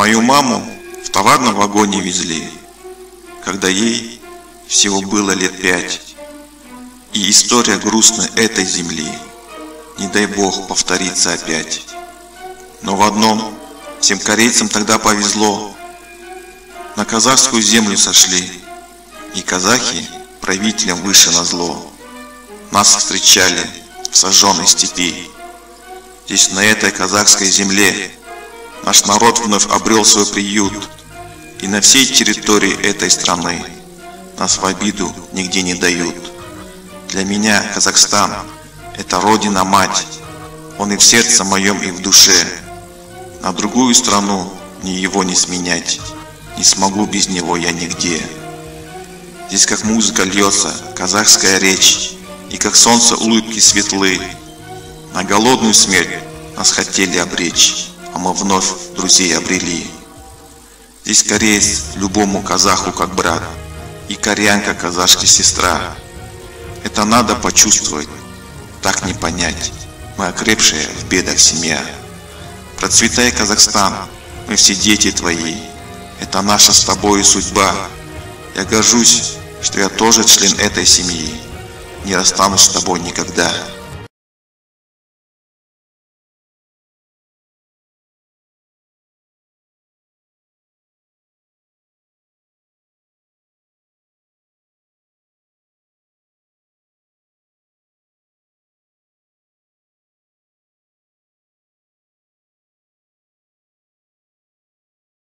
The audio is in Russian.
Мою маму в товарном вагоне везли, когда ей всего было лет 5. И история грустная этой земли, не дай бог повторится опять. Но в одном всем корейцам тогда повезло. На казахскую землю сошли, и казахи правителям выше назло. Нас встречали в сожженной степи. Здесь, на этой казахской земле, наш народ вновь обрел свой приют. И на всей территории этой страны нас в обиду нигде не дают. Для меня Казахстан — это родина-мать. Он и в сердце моем, и в душе. На другую страну мне его не сменять. Не смогу без него я нигде. Здесь как музыка льется казахская речь, и как солнце улыбки светлы. На голодную смерть нас хотели обречь, а мы вновь друзей обрели. Здесь кореец любому казаху как брат, и кореянка казашке сестра. Это надо почувствовать, так не понять. Мы окрепшая в бедах семья. Процветай, Казахстан, мы все дети твои. Это наша с тобой судьба. Я горжусь, что я тоже член этой семьи. Не расстанусь с тобой никогда.